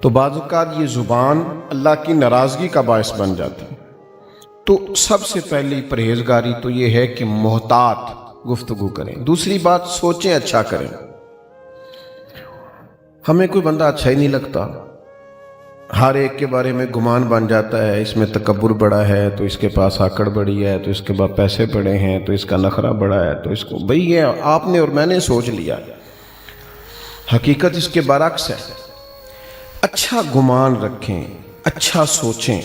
تو بعض اوقات یہ زبان اللہ کی ناراضگی کا باعث بن جاتی ہے۔ تو سب سے پہلی پرہیزگاری تو یہ ہے کہ محتاط گفتگو کریں۔ دوسری بات، سوچیں، اچھا کریں۔ ہمیں کوئی بندہ اچھا ہی نہیں لگتا، ہر ایک کے بارے میں گمان بن جاتا ہے، اس میں تکبر بڑا ہے تو اس کے پاس آکڑ بڑی ہے، تو اس کے بعد پیسے بڑے ہیں تو اس کا نخرہ بڑا ہے، تو اس کو بھئی یہ آپ نے اور میں نے سوچ لیا۔ حقیقت اس کے برعکس ہے۔ اچھا گمان رکھیں، اچھا سوچیں۔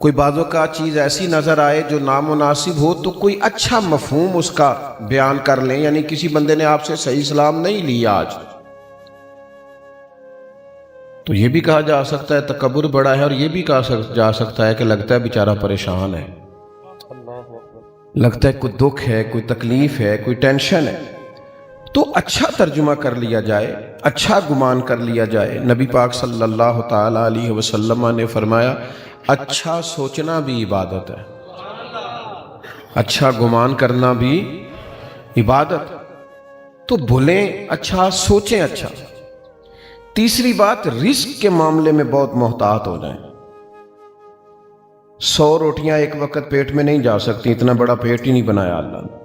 کوئی بعضوں کا چیز ایسی نظر آئے جو نامناسب ہو تو کوئی اچھا مفہوم اس کا بیان کر لیں، یعنی کسی بندے نے آپ سے صحیح سلام نہیں لیا آج، تو یہ بھی کہا جا سکتا ہے تکبر بڑا ہے، اور یہ بھی کہا جا سکتا ہے کہ لگتا ہے بیچارہ پریشان ہے، لگتا ہے کوئی دکھ ہے، کوئی تکلیف ہے، کوئی ٹینشن ہے۔ تو اچھا ترجمہ کر لیا جائے، اچھا گمان کر لیا جائے۔ نبی پاک صلی اللہ تعالی علیہ وسلم نے فرمایا اچھا سوچنا بھی عبادت ہے، اچھا گمان کرنا بھی عبادت۔ تو بھولیں اچھا، سوچیں اچھا۔ تیسری بات، رزق کے معاملے میں بہت محتاط ہو جائیں۔ 100 روٹیاں ایک وقت پیٹ میں نہیں جا سکتی، اتنا بڑا پیٹ ہی نہیں بنایا اللہ نے۔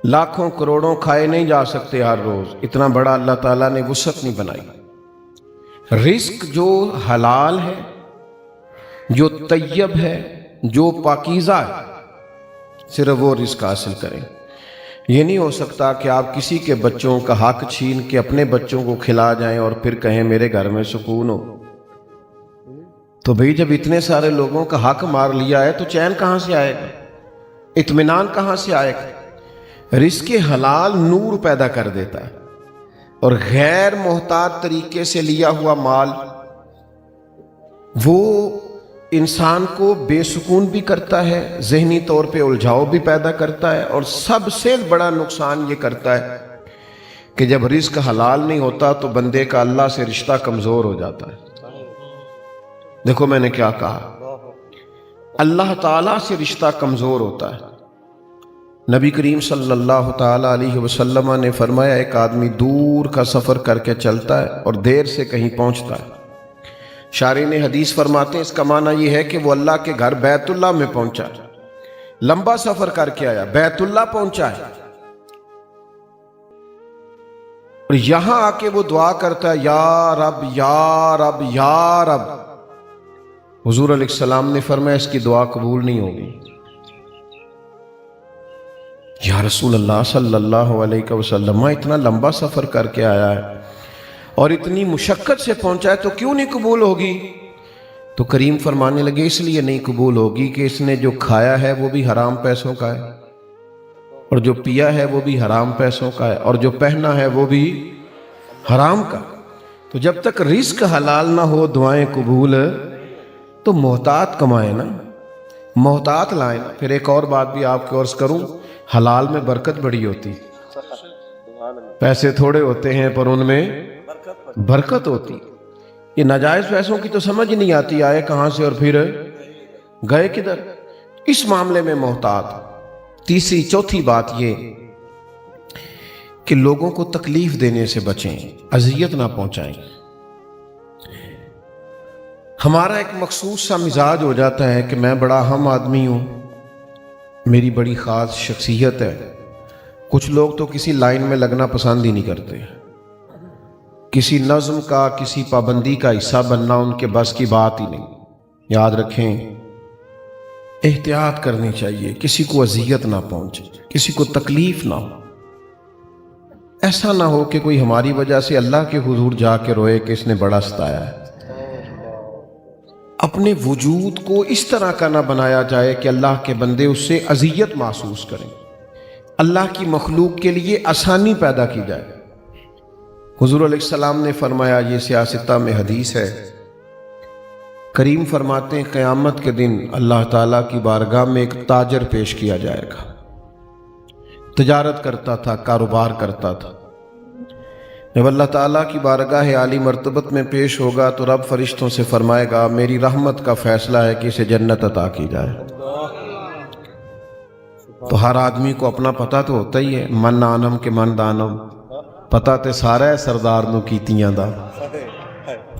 لاکھوں کروڑوں کھائے نہیں جا سکتے ہر روز، اتنا بڑا اللہ تعالیٰ نے وسعت نہیں بنائی۔ رزق جو حلال ہے، جو طیب ہے، جو پاکیزہ ہے، صرف وہ رزق حاصل کریں۔ یہ نہیں ہو سکتا کہ آپ کسی کے بچوں کا حق چھین کے اپنے بچوں کو کھلا جائیں اور پھر کہیں میرے گھر میں سکون ہو۔ تو بھئی جب اتنے سارے لوگوں کا حق مار لیا ہے تو چین کہاں سے آئے گا، اطمینان کہاں سے آئے گا؟ رزق حلال نور پیدا کر دیتا ہے، اور غیر محتاط طریقے سے لیا ہوا مال وہ انسان کو بے سکون بھی کرتا ہے، ذہنی طور پہ الجھاؤ بھی پیدا کرتا ہے، اور سب سے بڑا نقصان یہ کرتا ہے کہ جب رزق حلال نہیں ہوتا تو بندے کا اللہ سے رشتہ کمزور ہو جاتا ہے۔ دیکھو میں نے کیا کہا، اللہ تعالیٰ سے رشتہ کمزور ہوتا ہے۔ نبی کریم صلی اللہ تعالی علیہ وسلم نے فرمایا ایک آدمی دور کا سفر کر کے چلتا ہے اور دیر سے کہیں پہنچتا ہے۔ شارحین حدیث فرماتے ہیں اس کا معنی یہ ہے کہ وہ اللہ کے گھر بیت اللہ میں پہنچا، لمبا سفر کر کے آیا، بیت اللہ پہنچا ہے، اور یہاں آ کے وہ دعا کرتا ہے یا رب یا رب یا رب۔ حضور علیہ السلام نے فرمایا اس کی دعا قبول نہیں ہوگی۔ یا رسول اللہ صلی اللہ علیہ وسلم، اتنا لمبا سفر کر کے آیا ہے اور اتنی مشقت سے پہنچا ہے تو کیوں نہیں قبول ہوگی؟ تو کریم فرمانے لگے اس لیے نہیں قبول ہوگی کہ اس نے جو کھایا ہے وہ بھی حرام پیسوں کا ہے، اور جو پیا ہے وہ بھی حرام پیسوں کا ہے، اور جو پہنا ہے وہ بھی حرام کا۔ تو جب تک رزق حلال نہ ہو دعائیں قبول، تو محتاط کمائیں نا، محتاط لائیں۔ پھر ایک اور بات بھی آپ کو عرض کروں، حلال میں برکت بڑی ہوتی، پیسے تھوڑے ہوتے ہیں پر ان میں برکت ہوتی۔ یہ ناجائز پیسوں کی تو سمجھ نہیں آتی آئے کہاں سے اور پھر گئے کدھر، اس معاملے میں محتاط۔ تیسری چوتھی بات یہ کہ لوگوں کو تکلیف دینے سے بچیں، اذیت نہ پہنچائیں۔ ہمارا ایک مخصوص سا مزاج ہو جاتا ہے کہ میں بڑا اہم آدمی ہوں، میری بڑی خاص شخصیت ہے۔ کچھ لوگ تو کسی لائن میں لگنا پسند ہی نہیں کرتے، کسی نظم کا، کسی پابندی کا حصہ بننا ان کے بس کی بات ہی نہیں۔ یاد رکھیں، احتیاط کرنی چاہیے، کسی کو اذیت نہ پہنچے، کسی کو تکلیف نہ ہو۔ ایسا نہ ہو کہ کوئی ہماری وجہ سے اللہ کے حضور جا کے روئے کہ اس نے بڑا ستایا ہے۔ اپنے وجود کو اس طرح کا نہ بنایا جائے کہ اللہ کے بندے اس سے اذیت محسوس کریں، اللہ کی مخلوق کے لیے آسانی پیدا کی جائے۔ حضور علیہ السلام نے فرمایا، یہ سیاستہ میں حدیث ہے، کریم فرماتے ہیں قیامت کے دن اللہ تعالیٰ کی بارگاہ میں ایک تاجر پیش کیا جائے گا، تجارت کرتا تھا، کاروبار کرتا تھا۔ جب اللہ تعالیٰ کی بارگاہ عالی مرتبت میں پیش ہوگا تو رب فرشتوں سے فرمائے گا میری رحمت کا فیصلہ ہے کہ اسے جنت عطا کی جائے۔ تو ہر آدمی کو اپنا پتہ تو ہوتا ہی ہے، من آنم کے من دانم، پتہ تے سارا ہے سردار نو کیتیاں دا،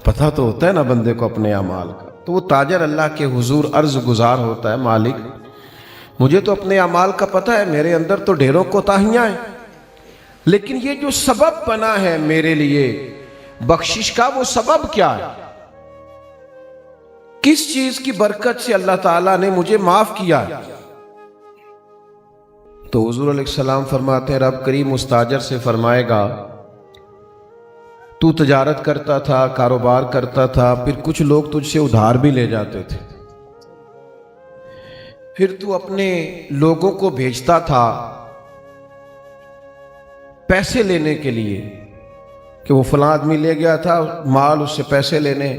پتہ تو ہوتا ہے نا بندے کو اپنے اعمال کا. تو وہ تاجر اللہ کے حضور عرض گزار ہوتا ہے، مالک مجھے تو اپنے اعمال کا پتہ ہے، میرے اندر تو ڈھیروں کوتاہیاں ہیں، لیکن یہ جو سبب بنا ہے میرے لیے بخشش کا، وہ سبب کیا ہے؟ کس چیز کی برکت سے اللہ تعالیٰ نے مجھے معاف کیا ہے؟ تو حضور علیہ السلام فرماتے ہیں، رب کریم اس تاجر سے فرمائے گا تو تجارت کرتا تھا، کاروبار کرتا تھا، پھر کچھ لوگ تجھ سے ادھار بھی لے جاتے تھے، پھر تو اپنے لوگوں کو بھیجتا تھا پیسے لینے کے لیے کہ وہ فلاں آدمی لے گیا تھا مال، اس سے پیسے لینے،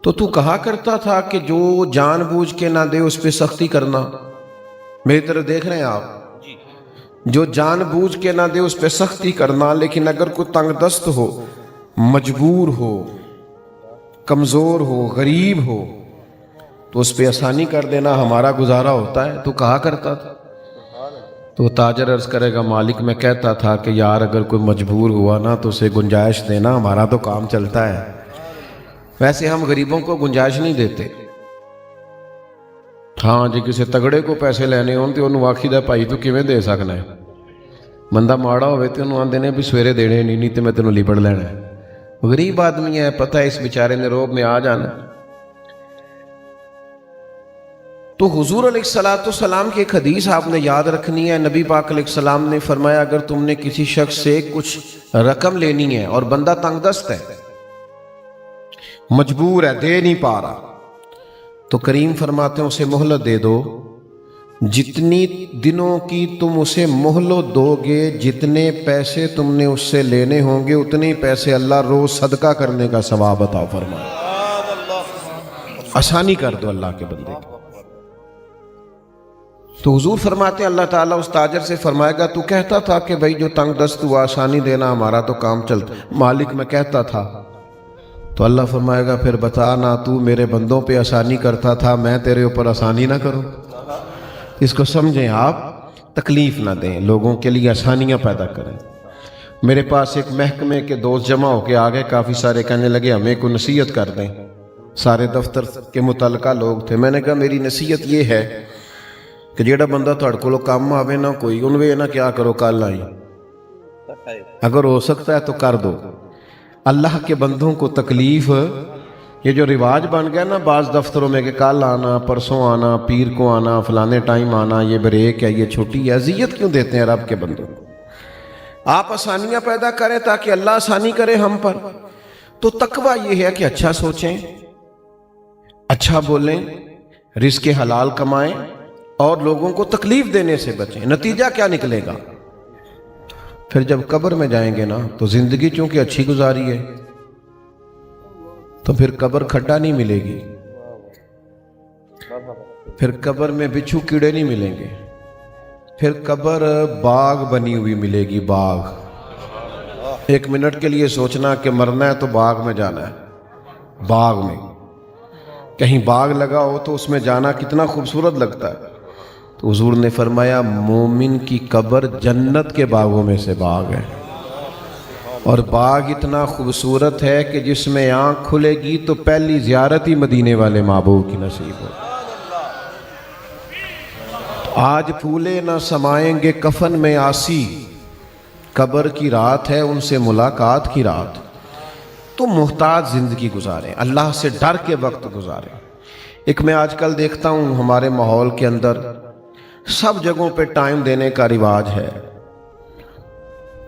تو تو کہا کرتا تھا کہ جو جان بوجھ کے نہ دے اس پہ سختی کرنا. میری طرف دیکھ رہے ہیں آپ؟ جو جان بوجھ کے نہ دے اس پہ سختی کرنا، لیکن اگر کوئی تنگ دست ہو، مجبور ہو، کمزور ہو، غریب ہو تو اس پہ آسانی کر دینا، ہمارا گزارا ہوتا ہے. تو کہا کرتا تھا. تو تاجر عرض کرے گا، مالک میں کہتا تھا کہ یار اگر کوئی مجبور ہوا نا تو اسے گنجائش دینا، ہمارا تو کام چلتا ہے. ویسے ہم غریبوں کو گنجائش نہیں دیتے. ہاں جی کسی تگڑے کو پیسے لینے ہون تو انہوں آکھی دا بھائی تو کیویں دے سکنا ہے، بندہ ماڑا ہوئے تو انہوں آندے نے بھی سویرے دینے نہیں تے میں تینوں لیبڑ لینا ہے. غریب آدمی ہے، پتہ ہے اس بیچارے نے روب میں آ جانا. تو حضور علیہ السلام کی ایک حدیث آپ نے یاد رکھنی ہے. نبی پاک علیہ السلام نے فرمایا اگر تم نے کسی شخص سے کچھ رقم لینی ہے اور بندہ تنگ دست ہے، مجبور ہے، دے نہیں پا رہا، تو کریم فرماتے ہیں اسے مہلت دے دو. جتنی دنوں کی تم اسے مہلت دو گے، جتنے پیسے تم نے اس سے لینے ہوں گے، اتنے پیسے اللہ روز صدقہ کرنے کا ثواب عطا فرمائے. آسانی کر دو اللہ کے بندے کی. تو حضور فرماتے ہیں اللہ تعالیٰ اس تاجر سے فرمائے گا تو کہتا تھا کہ بھائی جو تنگ دست ہوا آسانی دینا، ہمارا تو کام چلتا. مالک میں کہتا تھا. تو اللہ فرمائے گا پھر بتا نا، تو میرے بندوں پہ آسانی کرتا تھا، میں تیرے اوپر آسانی نہ کروں؟ اس کو سمجھیں آپ، تکلیف نہ دیں، لوگوں کے لیے آسانیاں پیدا کریں. میرے پاس ایک محکمے کے دوست جمع ہو کے آگے، کافی سارے کہنے لگے ہمیں کوئی نصیحت کر دیں. سارے دفتر کے متعلقہ لوگ تھے. میں نے کہا میری نصیحت یہ ہے کہ جیڑا بندہ تھوڑے کولوں کام آوے نہ کوئی انوے نہ کیا کرو کل آئی، اگر ہو سکتا ہے تو کر دو. اللہ کے بندوں کو تکلیف، یہ جو رواج بن گیا نا بعض دفتروں میں کہ کل آنا، پرسوں آنا، پیر کو آنا، فلانے ٹائم آنا، یہ بریک ہے، یہ چھٹی ہے، اذیت کیوں دیتے ہیں رب کے بندوں؟ آپ آسانیاں پیدا کریں تاکہ اللہ آسانی کرے ہم پر. تو تقویٰ یہ ہے کہ اچھا سوچیں، اچھا بولیں، رزق حلال کمائیں اور لوگوں کو تکلیف دینے سے بچیں. نتیجہ کیا نکلے گا؟ پھر جب قبر میں جائیں گے نا تو زندگی چونکہ اچھی گزاری ہے تو پھر قبر کھڈا نہیں ملے گی، پھر قبر میں بچھو کیڑے نہیں ملیں گے، پھر قبر باغ بنی ہوئی ملے گی. باغ، ایک منٹ کے لیے سوچنا کہ مرنا ہے تو باغ میں جانا ہے. باغ میں کہیں باغ لگا ہو تو اس میں جانا کتنا خوبصورت لگتا ہے. تو حضور نے فرمایا مومن کی قبر جنت کے باغوں میں سے باغ ہے، اور باغ اتنا خوبصورت ہے کہ جس میں آنکھ کھلے گی تو پہلی زیارت ہی مدینے والے محبوب کی نصیب ہو. آج پھولے نہ سمائیں گے کفن میں آسی، قبر کی رات ہے ان سے ملاقات کی رات. تو محتاط زندگی گزاریں، اللہ سے ڈر کے وقت گزاریں. ایک میں آج کل دیکھتا ہوں ہمارے ماحول کے اندر سب جگہوں پہ ٹائم دینے کا رواج ہے.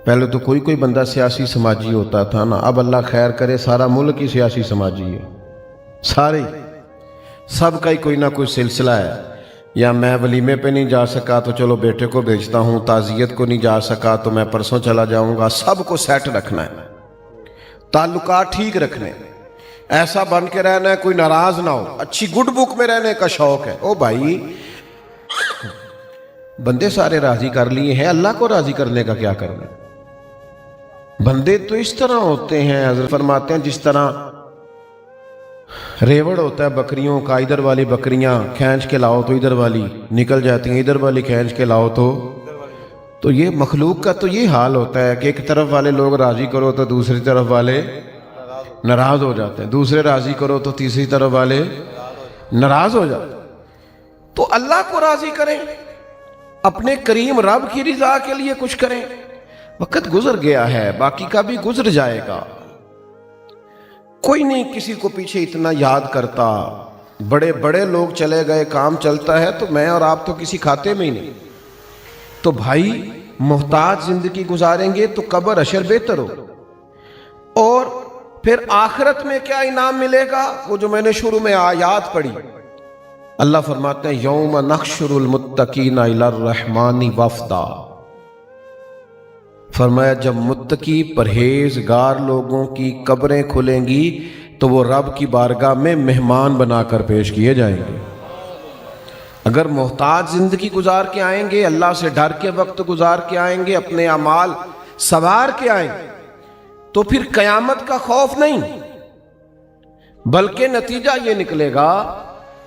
پہلے تو کوئی بندہ سیاسی سماجی ہوتا تھا نا، اب اللہ خیر کرے سارا ملک ہی سیاسی سماجی ہے. سارے سب کا ہی کوئی نہ کوئی سلسلہ ہے. یا میں ولیمے پہ نہیں جا سکا تو چلو بیٹے کو بھیجتا ہوں، تعزیت کو نہیں جا سکا تو میں پرسوں چلا جاؤں گا. سب کو سیٹ رکھنا ہے، تعلقات ٹھیک رکھنے، ایسا بن کے رہنا ہے کوئی ناراض نہ ہو، اچھی گڈ بک میں رہنے کا شوق ہے. او بھائی بندے سارے راضی کر لیے ہیں، اللہ کو راضی کرنے کا کیا کرنا ہے؟ بندے تو اس طرح ہوتے ہیں، حضرت فرماتے ہیں جس طرح ریوڑ ہوتا ہے بکریوں کا، ادھر والی بکریاں کھینچ کے لاؤ تو ادھر والی نکل جاتی ہیں، ادھر والی کھینچ کے لاؤ تو تو یہ مخلوق کا تو یہ حال ہوتا ہے کہ ایک طرف والے لوگ راضی کرو تو دوسری طرف والے ناراض ہو جاتے ہیں، دوسرے راضی کرو تو تیسری طرف والے ناراض ہو جاتے ہیں۔ تو اللہ کو راضی کریں، اپنے کریم رب کی رضا کے لیے کچھ کریں۔ وقت گزر گیا ہے، باقی کا بھی گزر جائے گا، کوئی نہیں کسی کو پیچھے اتنا یاد کرتا۔ بڑے بڑے لوگ چلے گئے، کام چلتا ہے، تو میں اور آپ تو کسی کھاتے میں ہی نہیں۔ تو بھائی محتاج زندگی گزاریں گے تو قبر حشر بہتر ہو، اور پھر آخرت میں کیا انعام ملے گا؟ وہ جو میں نے شروع میں آیات پڑھی، اللہ فرماتے ہیں یوم نحشر المتقین الی الرحمن وفدا، فرمایا جب متقی پرہیزگار لوگوں کی قبریں کھلیں گی تو وہ رب کی بارگاہ میں مہمان بنا کر پیش کیے جائیں گے۔ اگر محتاج زندگی گزار کے آئیں گے، اللہ سے ڈر کے وقت گزار کے آئیں گے، اپنے اعمال سوار کے آئیں گے، تو پھر قیامت کا خوف نہیں، بلکہ نتیجہ یہ نکلے گا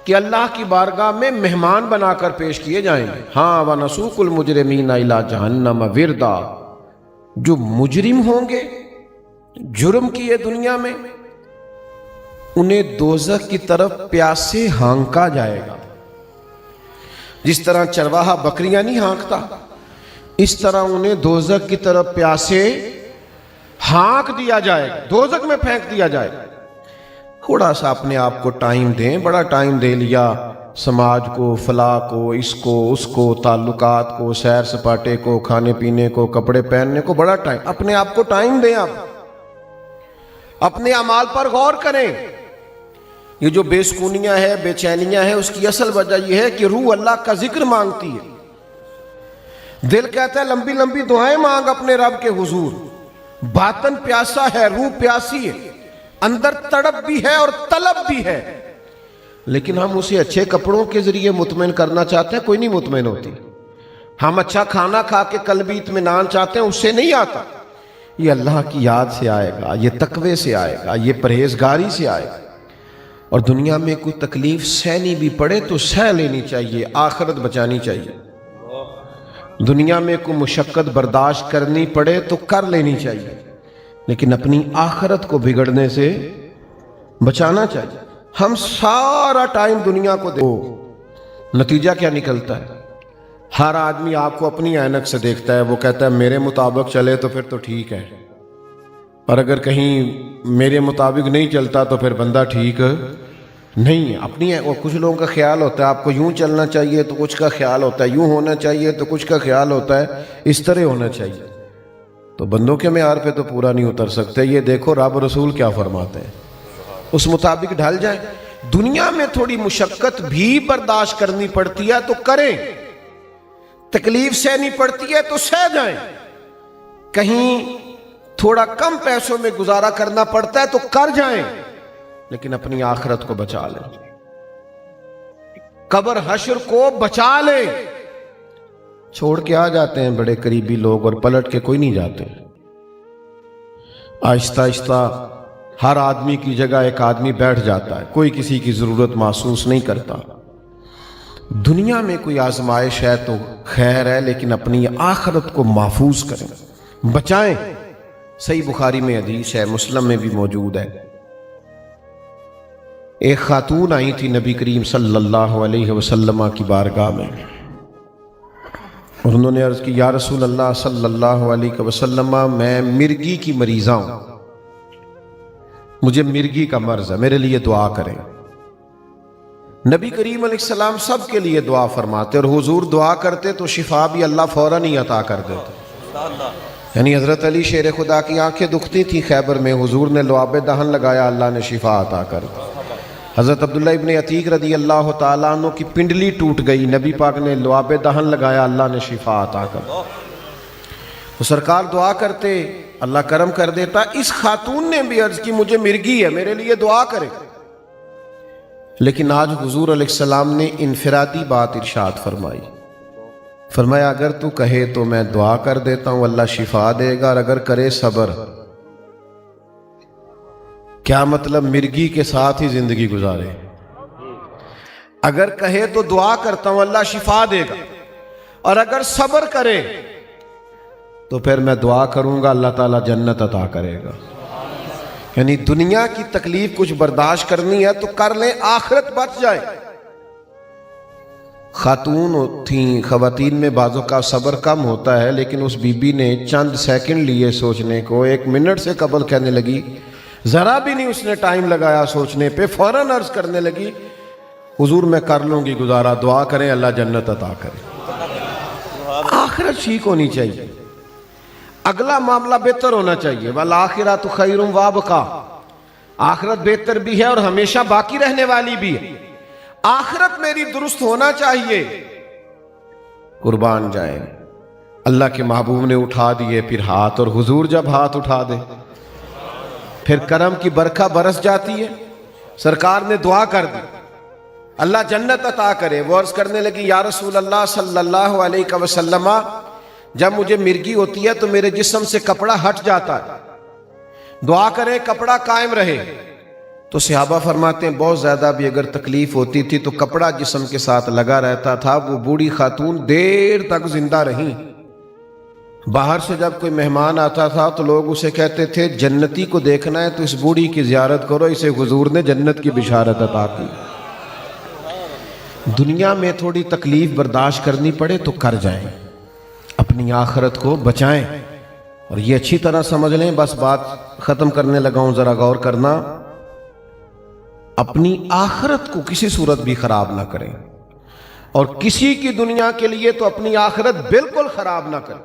کہ اللہ کی بارگاہ میں مہمان بنا کر پیش کیے جائیں گے۔ ہاں وَنَسُوقُ الْمُجْرِمِينَ إِلَىٰ جَهَنَّمَ وِرْدًا، جو مجرم ہوں گے، جرم کیے دنیا میں، انہیں دوزخ کی طرف پیاسے ہانکا جائے گا۔ جس طرح چرواہا بکریاں نہیں ہانکتا، اس طرح انہیں دوزخ کی طرف پیاسے ہانک دیا جائے گا، دوزخ میں پھینک دیا جائے گا۔ تھوڑا سا اپنے آپ کو ٹائم دیں، بڑا ٹائم دے لیا سماج کو، فلاح کو، اس کو اس کو، تعلقات کو، سیر سپاٹے کو، کھانے پینے کو، کپڑے پہننے کو، بڑا ٹائم، اپنے آپ کو ٹائم دیں، آپ اپنے اعمال پر غور کریں۔ یہ جو بے سکونیاں ہے، بے چینیاں ہے، اس کی اصل وجہ یہ ہے کہ روح اللہ کا ذکر مانگتی ہے، دل کہتا ہے لمبی لمبی دعائیں مانگ اپنے رب کے حضور، باطن پیاسا ہے، روح پیاسی ہے، اندر تڑپ بھی ہے اور طلب بھی ہے، لیکن ہم اسے اچھے کپڑوں کے ذریعے مطمئن کرنا چاہتے ہیں، کوئی نہیں مطمئن ہوتی۔ ہم اچھا کھانا کھا کے قلبی اطمینان چاہتے ہیں، اس سے نہیں آتا۔ یہ اللہ کی یاد سے آئے گا، یہ تقوی سے آئے گا، یہ پرہیزگاری سے آئے گا۔ اور دنیا میں کوئی تکلیف سہنی بھی پڑے تو سہ لینی چاہیے، آخرت بچانی چاہیے۔ دنیا میں کوئی مشقت برداشت کرنی پڑے تو کر لینی چاہیے، لیکن اپنی آخرت کو بگڑنے سے بچانا چاہیے۔ ہم سارا ٹائم دنیا کو دو، نتیجہ کیا نکلتا ہے؟ ہر آدمی آپ کو اپنی عینک سے دیکھتا ہے، وہ کہتا ہے میرے مطابق چلے تو پھر تو ٹھیک ہے، اور اگر کہیں میرے مطابق نہیں چلتا تو پھر بندہ ٹھیک نہیں ہے۔ اپنی ہے، اور کچھ لوگوں کا خیال ہوتا ہے آپ کو یوں چلنا چاہیے، تو کچھ کا خیال ہوتا ہے یوں ہونا چاہیے، تو کچھ کا خیال ہوتا ہے اس طرح ہونا چاہیے۔ تو بندوں کے معیار پہ تو پورا نہیں اتر سکتے۔ یہ دیکھو رب رسول کیا فرماتے ہیں، اس مطابق ڈھل جائیں۔ دنیا میں تھوڑی مشقت بھی برداشت کرنی پڑتی ہے تو کریں، تکلیف سہنی پڑتی ہے تو سہ جائیں، کہیں تھوڑا کم پیسوں میں گزارا کرنا پڑتا ہے تو کر جائیں، لیکن اپنی آخرت کو بچا لیں، قبر حشر کو بچا لیں۔ چھوڑ کے آ جاتے ہیں بڑے قریبی لوگ اور پلٹ کے کوئی نہیں جاتے۔ آہستہ آہستہ ہر آدمی کی جگہ ایک آدمی بیٹھ جاتا ہے، کوئی کسی کی ضرورت محسوس نہیں کرتا۔ دنیا میں کوئی آزمائش ہے تو خیر ہے، لیکن اپنی آخرت کو محفوظ کریں، بچائیں۔ صحیح بخاری میں حدیث ہے، مسلم میں بھی موجود ہے، ایک خاتون آئی تھی نبی کریم صلی اللہ علیہ وسلم کی بارگاہ میں، اور انہوں نے عرض کی یا رسول اللہ صلی اللہ علیہ وسلم، میں مرگی کی مریضہ ہوں، مجھے مرگی کا مرض ہے، میرے لیے دعا کریں۔ نبی کریم علیہ السلام سب کے لیے دعا فرماتے، اور حضور دعا کرتے تو شفا بھی اللہ فوراً ہی عطا کر دیتے۔ یعنی حضرت علی شیر خدا کی آنکھیں دکھتی تھی خیبر میں، حضور نے لعاب دہن لگایا، اللہ نے شفا عطا کر دی۔ حضرت عبداللہ ابن عتیق رضی اللہ تعالیٰ عنہ کی پنڈلی ٹوٹ گئی، نبی پاک نے لعاب دہن لگایا، اللہ نے شفا عطا کر دی۔ تو سرکار دعا کرتے، اللہ کرم کر دیتا۔ اس خاتون نے بھی عرض کی مجھے مرگی ہے، میرے لیے دعا کرے۔ لیکن آج حضور علیہ السلام نے انفرادی بات ارشاد فرمائی، فرمایا اگر تو کہے تو میں دعا کر دیتا ہوں، اللہ شفا دے گا، اور اگر کرے صبر۔ کیا مطلب؟ مرگی کے ساتھ ہی زندگی گزارے۔ اگر کہے تو دعا کرتا ہوں اللہ شفا دے گا، اور اگر صبر کرے تو پھر میں دعا کروں گا اللہ تعالیٰ جنت عطا کرے گا. یعنی دنیا کی تکلیف کچھ برداشت کرنی ہے تو کر لیں، آخرت بچ جائے. خاتون تھیں، خواتین میں بعضوں کا صبر کم ہوتا ہے، لیکن اس بی بی نے چند سیکنڈ لیے سوچنے کو، 1 منٹ سے قبل کہنے لگی، ذرا بھی نہیں اس نے ٹائم لگایا سوچنے پہ، فوراً عرض کرنے لگی حضور میں کر لوں گی گزارا، دعا کریں اللہ جنت عطا کرے. آخرت ٹھیک ہونی چاہیے، اگلا معاملہ بہتر ہونا چاہیے. والآخرۃ خیر وابقیٰ، آخرت بہتر بھی ہے اور ہمیشہ باقی رہنے والی بھی ہے. آخرت میری درست ہونا چاہیے. قربان جائیں، اللہ کے محبوب نے اٹھا دیے پھر ہاتھ، اور حضور جب ہاتھ اٹھا دے پھر کرم کی برکھا برس جاتی ہے. سرکار نے دعا کر دی اللہ جنت عطا کرے. وہ عرض کرنے لگی یا رسول اللہ صلی اللہ علیہ وسلم، جب مجھے مرگی ہوتی ہے تو میرے جسم سے کپڑا ہٹ جاتا ہے، دعا کریں کپڑا قائم رہے. تو صحابہ فرماتے ہیں بہت زیادہ بھی اگر تکلیف ہوتی تھی تو کپڑا جسم کے ساتھ لگا رہتا تھا. وہ بوڑھی خاتون دیر تک زندہ رہیں. باہر سے جب کوئی مہمان آتا تھا تو لوگ اسے کہتے تھے جنتی کو دیکھنا ہے تو اس بوڑھی کی زیارت کرو، اسے حضور نے جنت کی بشارت عطا کی. دنیا میں تھوڑی تکلیف برداشت کرنی پڑے تو کر جائیں، اپنی آخرت کو بچائیں. اور یہ اچھی طرح سمجھ لیں، بس بات ختم کرنے لگا ہوں، ذرا غور کرنا، اپنی آخرت کو کسی صورت بھی خراب نہ کریں، اور کسی کی دنیا کے لیے تو اپنی آخرت بالکل خراب نہ کریں.